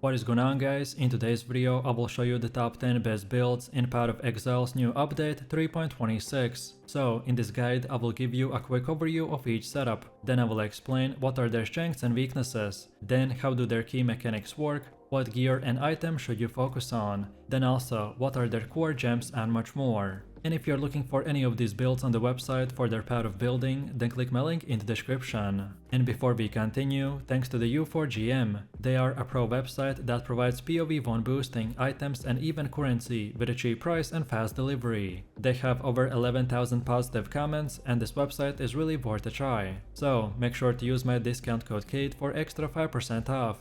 What is going on, guys? In today's video I will show you the top 10 best builds in Path of Exile's new update 3.26. So in this guide I will give you a quick overview of each setup, then I will explain what are their strengths and weaknesses, then how do their key mechanics work, what gear and items should you focus on, then also what are their core gems and much more. And if you're looking for any of these builds on the website for their path of building, then click my link in the description. And before we continue, thanks to the U4GM. They are a pro website that provides POE 1 boosting, items and even currency with a cheap price and fast delivery. They have over 11,000 positive comments and this website is really worth a try. So make sure to use my discount code KATE for extra 5% off.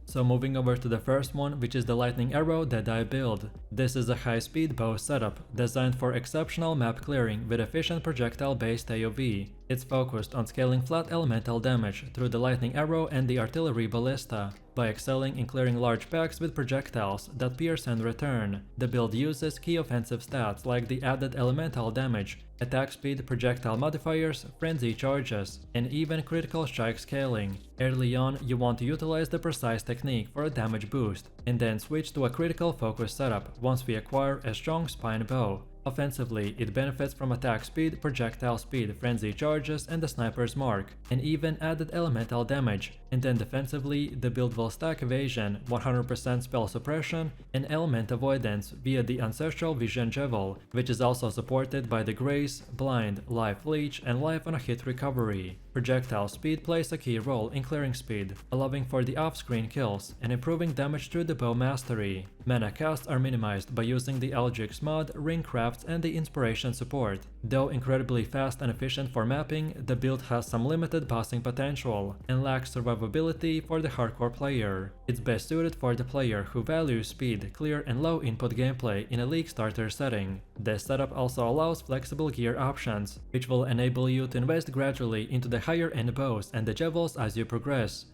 So moving over to the first one, which is the Lightning Arrow Deadeye build. This is a high-speed bow setup, designed for exceptional map clearing with efficient projectile-based AoE. It's focused on scaling flat elemental damage through the Lightning Arrow and the Artillery Ballista, by excelling in clearing large packs with projectiles that pierce and return. The build uses key offensive stats like the added elemental damage, attack speed, projectile modifiers, frenzy charges, and even critical strike scaling. Early on, you want to utilize the precise technique for a damage boost, and then switch to a critical focus setup once we acquire a strong spine bow. Offensively, it benefits from attack speed, projectile speed, frenzy charges, and the sniper's mark, and even added elemental damage. And then defensively, the build will stack evasion, 100% spell suppression, and element avoidance via the ancestral vision javel, which is also supported by the grace, blind, life leech, and life on a hit recovery. Projectile speed plays a key role in clearing speed, allowing for the off-screen kills, and improving damage through the bow mastery. Mana costs are minimized by using the Algix mod, ring crafts, and the inspiration support. Though incredibly fast and efficient for mapping, the build has some limited bossing potential, and lacks survivability for the hardcore player. It's best suited for the player who values speed, clear, and low input gameplay in a league starter setting. This setup also allows flexible gear options, which will enable you to invest gradually into the higher end bows and the javels as you progress.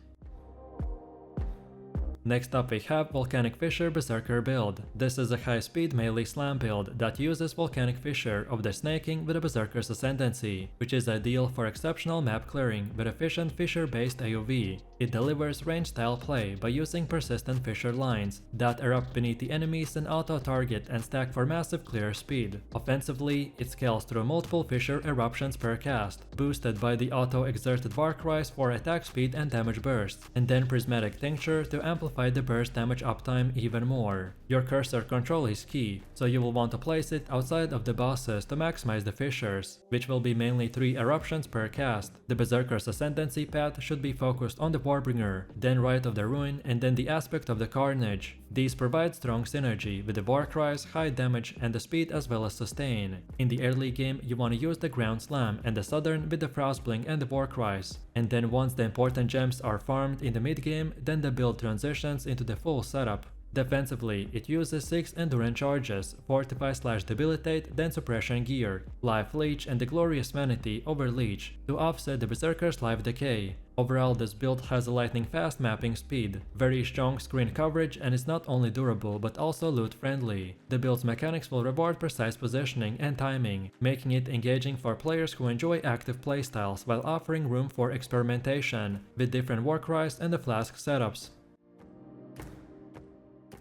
Next up we have Volcanic Fissure Berserker build. This is a high-speed melee slam build that uses Volcanic Fissure of the snaking with a Berserker's Ascendancy, which is ideal for exceptional map clearing with efficient fissure-based AoE. It delivers range-style play by using persistent fissure lines that erupt beneath the enemies and auto-target and stack for massive clear speed. Offensively, it scales through multiple fissure eruptions per cast, boosted by the auto-exerted Warcries for attack speed and damage bursts, and then Prismatic Tincture to amplify the burst damage uptime even more. Your cursor control is key, so you will want to place it outside of the bosses to maximize the fissures, which will be mainly 3 eruptions per cast. The Berserker's Ascendancy path should be focused on the Warbringer, then Rite of the Ruin, and then the aspect of the Carnage. These provide strong synergy with the Warcries, high damage, and the speed as well as sustain. In the early game, you want to use the Ground Slam and the Southern with the Frostbling and the Warcries, and then once the important gems are farmed in the mid game, then the build transitions into the full setup. Defensively, it uses 6 endurance charges, fortify/debilitate, then suppression gear, life leech, and the glorious vanity over leech to offset the berserker's life decay. Overall, this build has a lightning fast mapping speed, very strong screen coverage, and is not only durable but also loot friendly. The build's mechanics will reward precise positioning and timing, making it engaging for players who enjoy active playstyles while offering room for experimentation with different Warcries and the flask setups.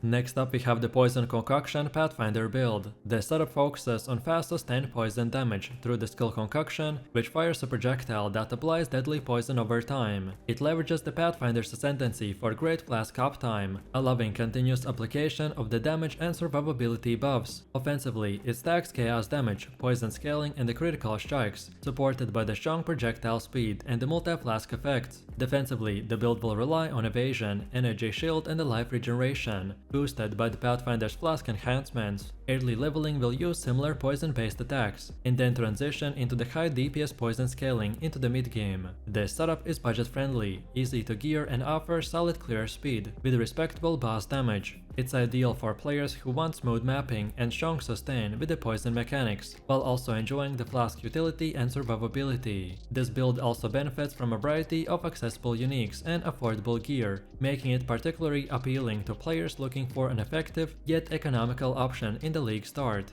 Next up we have the Poison Concoction Pathfinder build. The setup focuses on fast sustained poison damage through the skill Concoction, which fires a projectile that applies deadly poison over time. It leverages the Pathfinder's Ascendancy for great flask uptime, allowing continuous application of the damage and survivability buffs. Offensively, it stacks chaos damage, poison scaling, and the critical strikes, supported by the strong projectile speed and the multi-flask effects. Defensively, the build will rely on evasion, energy shield, and the life regeneration, boosted by the Pathfinder's flask enhancements. Early leveling will use similar poison-based attacks, and then transition into the high DPS poison scaling into the mid-game. This setup is budget-friendly, easy to gear, and offers solid clear speed, with respectable boss damage. It's ideal for players who want smooth mapping and strong sustain with the poison mechanics, while also enjoying the flask utility and survivability. This build also benefits from a variety of accessible uniques and affordable gear, making it particularly appealing to players looking for an effective yet economical option in the league start.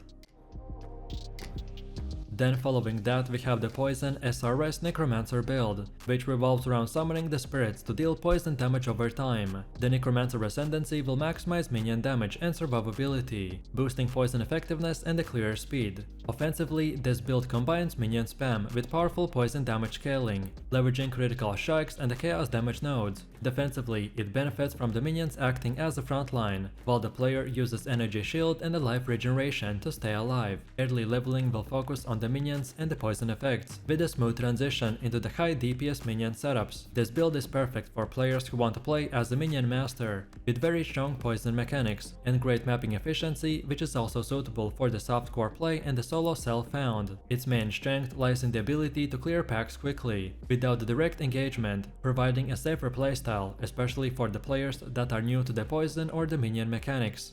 Then following that we have the poison SRS necromancer build, which revolves around summoning the spirits to deal poison damage over time. The necromancer ascendancy will maximize minion damage and survivability, boosting poison effectiveness and a clearer speed. Offensively, this build combines minion spam with powerful poison damage scaling, leveraging critical strikes and the chaos damage nodes. Defensively, it benefits from the minions acting as a front line, while the player uses energy shield and a life regeneration to stay alive. Early leveling will focus on the minions and the poison effects, with a smooth transition into the high DPS minion setups. This build is perfect for players who want to play as a minion master, with very strong poison mechanics and great mapping efficiency, which is also suitable for the softcore play and the solo self-found. Its main strength lies in the ability to clear packs quickly, without the direct engagement, providing a safer playstyle, especially for the players that are new to the poison or the minion mechanics.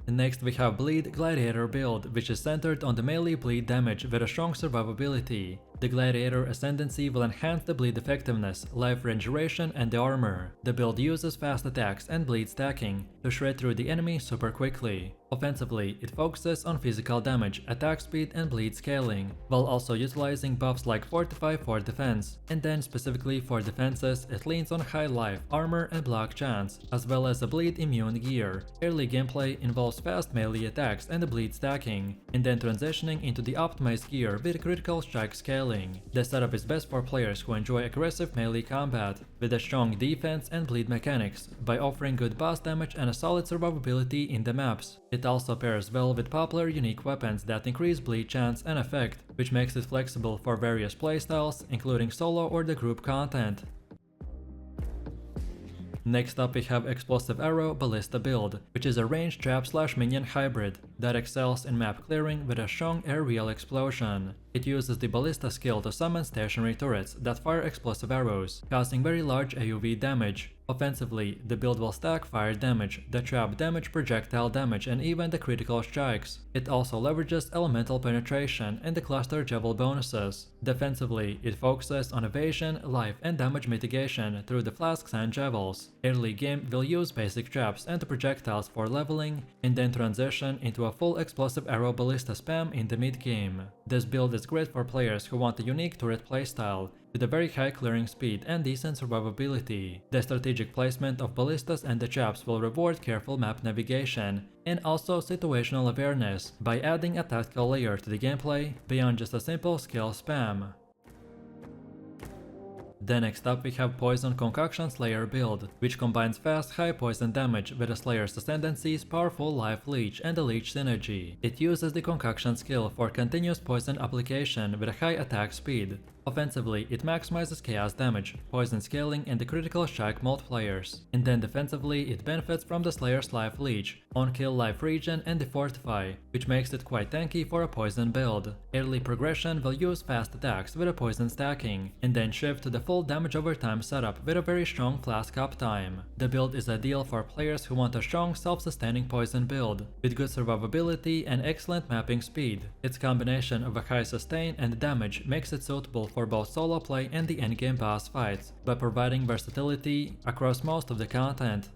Next we have Bleed Gladiator build, which is centered on the melee bleed damage with a strong survivability. The Gladiator ascendancy will enhance the bleed effectiveness, life regeneration and the armor. The build uses fast attacks and bleed stacking to shred through the enemy super quickly. Offensively, it focuses on physical damage, attack speed and bleed scaling, while also utilizing buffs like Fortify for defense, and then specifically for defenses it leans on high life, armor and block chance, as well as a bleed immune gear. Early gameplay involves fast melee attacks and the bleed stacking, and then transitioning into the optimized gear with critical strike scaling. The setup is best for players who enjoy aggressive melee combat, with a strong defense and bleed mechanics, by offering good boss damage and a solid survivability in the maps. It also pairs well with popular unique weapons that increase bleed chance and effect, which makes it flexible for various playstyles, including solo or the group content. Next up we have Explosive Arrow Ballista build, which is a ranged trap/minion hybrid that excels in map clearing with a strong aerial explosion. It uses the Ballista skill to summon stationary turrets that fire explosive arrows, causing very large AoV damage. Offensively, the build will stack fire damage, the trap damage, projectile damage, and even the critical strikes. It also leverages elemental penetration and the cluster javel bonuses. Defensively, it focuses on evasion, life, and damage mitigation through the flasks and javels. Early game will use basic traps and the projectiles for leveling, and then transition into a full explosive arrow ballista spam in the mid game. This build is great for players who want a unique turret playstyle, with a very high clearing speed and decent survivability. The strategic placement of ballistas and the traps will reward careful map navigation and also situational awareness by adding a tactical layer to the gameplay beyond just a simple skill spam. Then next up we have Poison Concoction Slayer build, which combines fast high poison damage with a Slayer's Ascendancy's powerful life leech and the leech synergy. It uses the concoction skill for continuous poison application with a high attack speed. Offensively, it maximizes chaos damage, poison scaling and the critical strike multipliers. And then defensively, it benefits from the Slayer's life leech, on-kill life regen and the fortify, which makes it quite tanky for a poison build. Early progression will use fast attacks with a poison stacking, and then shift to the full damage over time setup with a very strong flask uptime. The build is ideal for players who want a strong self-sustaining poison build, with good survivability and excellent mapping speed. Its combination of a high sustain and damage makes it suitable for both solo play and the endgame boss fights, by providing versatility across most of the content.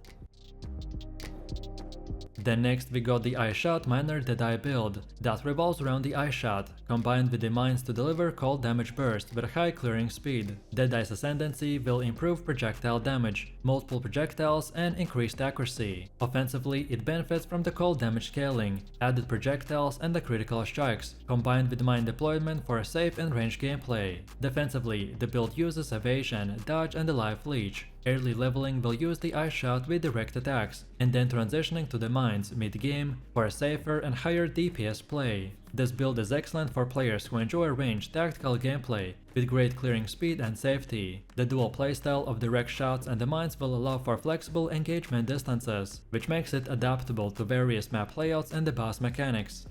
Then next we got the Eyeshot Minor Deadeye build that revolves around the Eyeshot, combined with the mines to deliver cold damage burst with a high clearing speed. Deadeye's Ascendancy will improve projectile damage, multiple projectiles, and increased accuracy. Offensively, it benefits from the cold damage scaling, added projectiles, and the critical strikes, combined with mine deployment for a safe and ranged gameplay. Defensively, the build uses evasion, dodge, and the life leech. Early leveling will use the Eyeshot with direct attacks, and then transitioning to the mines mid-game for a safer and higher DPS play. This build is excellent for players who enjoy ranged tactical gameplay, with great clearing speed and safety. The dual playstyle of direct shots and the mines will allow for flexible engagement distances, which makes it adaptable to various map layouts and the boss mechanics.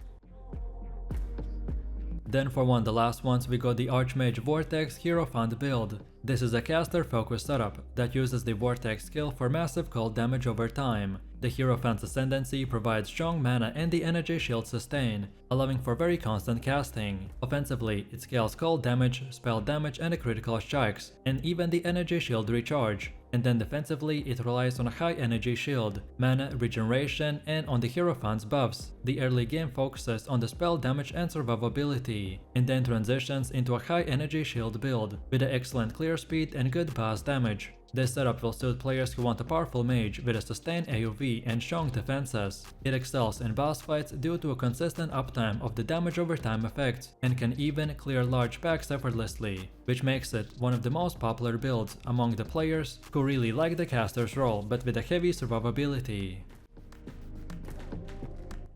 Then for one of the last ones we got the Archmage Vortex Hierophant build, This is a caster-focused setup that uses the vortex skill for massive cold damage over time. The hierophant's ascendancy provides strong mana and the energy shield sustain, allowing for very constant casting. Offensively, it scales cold damage, spell damage and critical strikes, and even the energy shield recharge. And then defensively, it relies on a high energy shield, mana regeneration, and on the hierophant's buffs. The early game focuses on the spell damage and survivability, and then transitions into a high energy shield build, with an excellent clear speed and good pass damage. This setup will suit players who want a powerful mage with a sustained AoE and strong defenses. It excels in boss fights due to a consistent uptime of the damage over time effects, and can even clear large packs effortlessly, which makes it one of the most popular builds among the players who really like the caster's role but with a heavy survivability.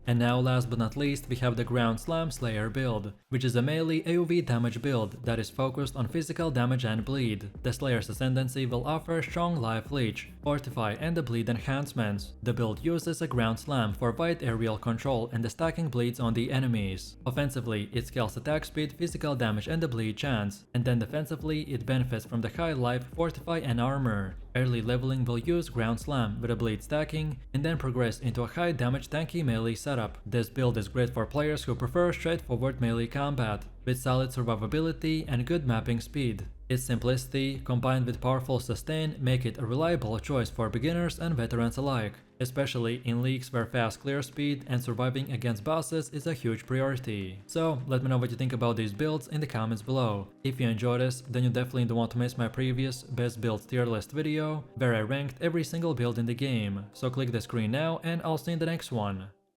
And now last but not least, we have the Ground Slam Slayer build, which is a melee AoE damage build that is focused on physical damage and bleed. The Slayer's ascendancy will offer strong life leech, fortify and the bleed enhancements. The build uses a Ground Slam for wide aerial control and the stacking bleeds on the enemies. Offensively, it scales attack speed, physical damage and the bleed chance, and then defensively it benefits from the high life, fortify and armor. Early leveling will use Ground Slam with a bleed stacking, and then progress into a high damage tanky melee setup. This build is great for players who prefer straightforward melee combat, with solid survivability and good mapping speed. Its simplicity, combined with powerful sustain, make it a reliable choice for beginners and veterans alike, especially in leagues where fast clear speed and surviving against bosses is a huge priority. So let me know what you think about these builds in the comments below. If you enjoyed this, then you definitely don't want to miss my previous best builds tier list video, where I ranked every single build in the game. So click the screen now and I'll see you in the next one.